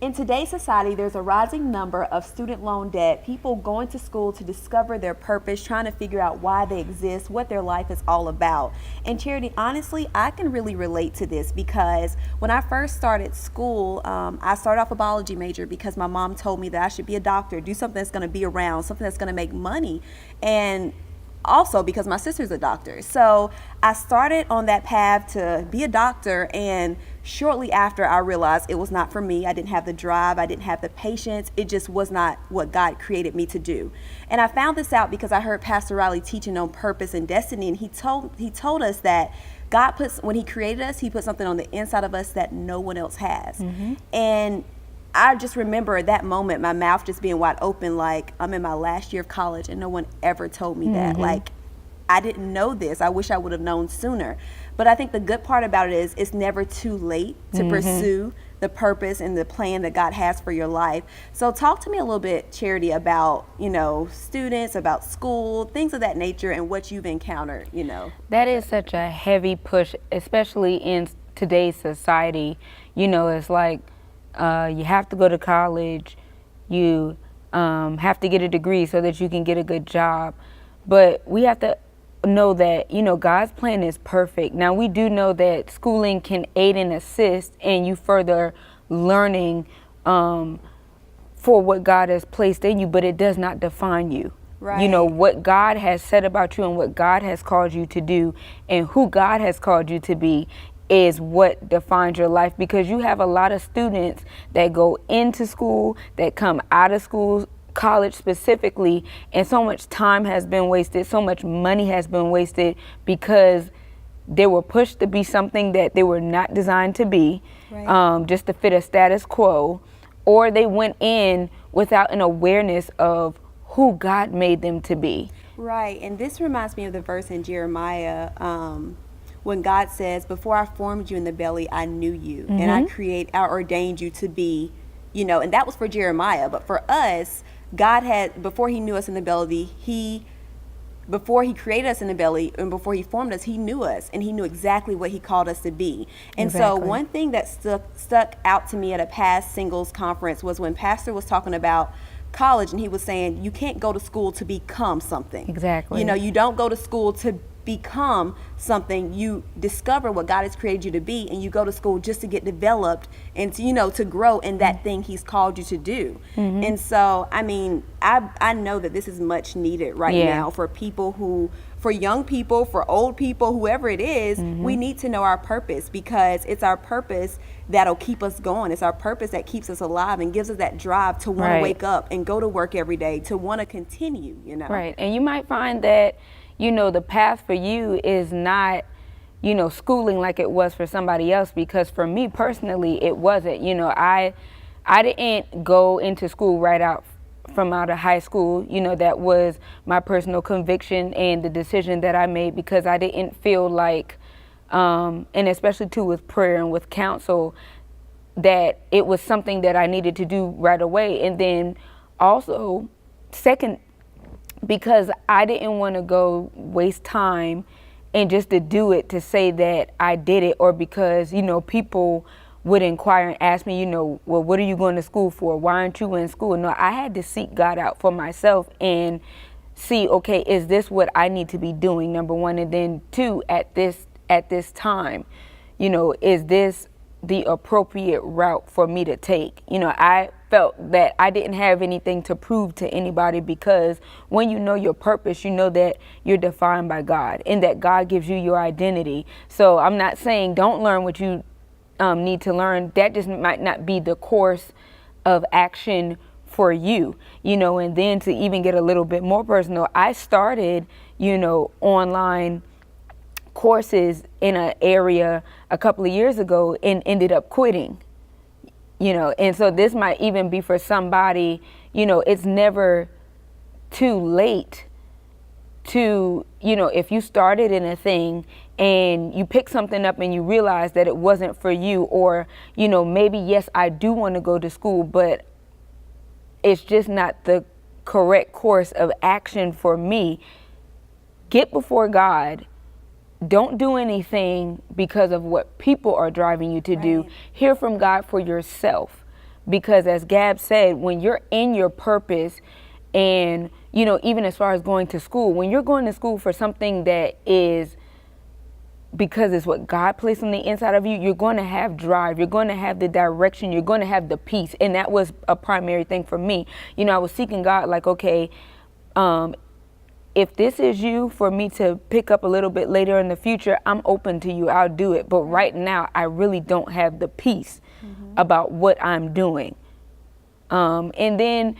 In today's society, there's a rising number of student loan debt, people going to school to discover their purpose, trying to figure out why they exist, what their life is all about. And Charity, honestly, I can really relate to this because when I first started school, I started off a biology major because my mom told me that I should be a doctor, do something that's going to be around, something that's going to make money. And also because my sister's a doctor. So I started on that path to be a doctor, and shortly after I realized it was not for me. I didn't have the drive, I didn't have the patience. It just was not what God created me to do. And I found this out because I heard Pastor Riley teaching on purpose and destiny, and he told us that God when he created us, he put something on the inside of us that no one else has. And I just remember at that moment, my mouth just being wide open, like I'm in my last year of college and no one ever told me that. Like, I didn't know this. I wish I would have known sooner. But I think the good part about it is it's never too late to pursue the purpose and the plan that God has for your life. So talk to me a little bit, Charity, about, students, about school, things of that nature, and what you've encountered. That is such a heavy push, especially in today's society. It's like, you have to go to college, you have to get a degree so that you can get a good job. But we have to know that, God's plan is perfect. Now, we do know that schooling can aid and assist in you further learning for what God has placed in you, but it does not define you. Right. What God has said about you and what God has called you to do and who God has called you to be is what defines your life, because you have a lot of students that go into school, that come out of school, college specifically, and so much time has been wasted, so much money has been wasted because they were pushed to be something that they were not designed to be, just to fit a status quo, or they went in without an awareness of who God made them to be. Right, and this reminds me of the verse in Jeremiah, when God says, before I formed you in the belly, I knew you, and I ordained you to be, and that was for Jeremiah. But for us, God had, before he knew us in the belly, before he created us in the belly and before he formed us, he knew us, and he knew exactly what he called us to be. And so one thing that stuck out to me at a past singles conference was when Pastor was talking about college, and he was saying, you can't go to school to become something. Exactly. You don't go to school to become something. You discover what God has created you to be, and you go to school just to get developed and to grow in that thing he's called you to do. And so I know that this is much needed right now for people for young people, for old people, whoever it is. We need to know our purpose, because it's our purpose that'll keep us going. It's our purpose that keeps us alive and gives us that drive to want to wake up and go to work every day, to want to continue. Right. And you might find that the path for you is not, schooling like it was for somebody else, because for me personally, it wasn't. I didn't go into school right out of high school. That was my personal conviction and the decision that I made, because I didn't feel like, and especially too with prayer and with counsel, that it was something that I needed to do right away. And then also, second, because I didn't want to go waste time and just to do it to say that I did it, or because, people would inquire and ask me, well, what are you going to school for? Why aren't you in school? No, I had to seek God out for myself and see, okay, is this what I need to be doing, number one? And then two, at this time, is this the appropriate route for me to take? I felt that I didn't have anything to prove to anybody, because when you know your purpose, you know that you're defined by God and that God gives you your identity. So I'm not saying don't learn what you need to learn. That just might not be the course of action for you, and then to even get a little bit more personal, I started, online courses in an area a couple of years ago and ended up quitting. And so this might even be for somebody, it's never too late to, if you started in a thing and you pick something up and you realize that it wasn't for you, or, maybe, yes, I do want to go to school, but it's just not the correct course of action for me. Get before God. Don't do anything because of what people are driving you to do. Hear from God for yourself, because as Gab said, when you're in your purpose, and even as far as going to school, when you're going to school for something that is because it's what God placed on the inside of you, you're going to have drive, you're going to have the direction, you're going to have the peace. And that was a primary thing for me. I was seeking God, like, okay, if this is you for me to pick up a little bit later in the future, I'm open to you, I'll do it. But right now, I really don't have the peace about what I'm doing. And then,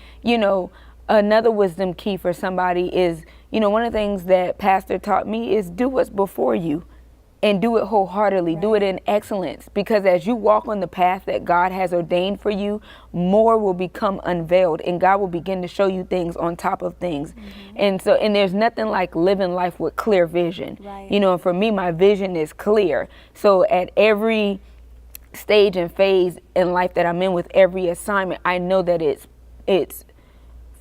another wisdom key for somebody is, one of the things that Pastor taught me is do what's before you. And do it wholeheartedly, do it in excellence, because as you walk on the path that God has ordained for you, more will become unveiled and God will begin to show you things on top of things. And there's nothing like living life with clear vision. And for me, my vision is clear. So at every stage and phase in life that I'm in, with every assignment, I know that it's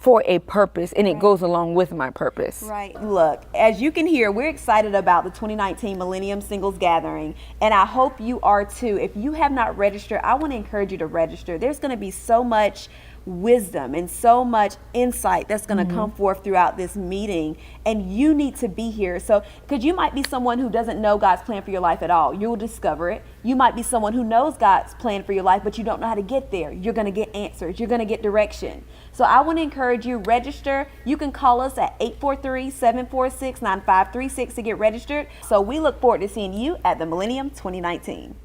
for a purpose, and it goes along with my purpose. Right. Look, as you can hear, we're excited about the 2019 Millennium Singles Gathering, and I hope you are too. If you have not registered, I want to encourage you to register. There's going to be so much wisdom and so much insight that's going to come forth throughout this meeting, and you need to be here. So, because you might be someone who doesn't know God's plan for your life at all, you will discover it. You might be someone who knows God's plan for your life, but you don't know how to get there. You're going to get answers. You're going to get direction. So I want to encourage you, register. You can call us at 843-746-9536 to get registered. So we look forward to seeing you at the Millennium 2019.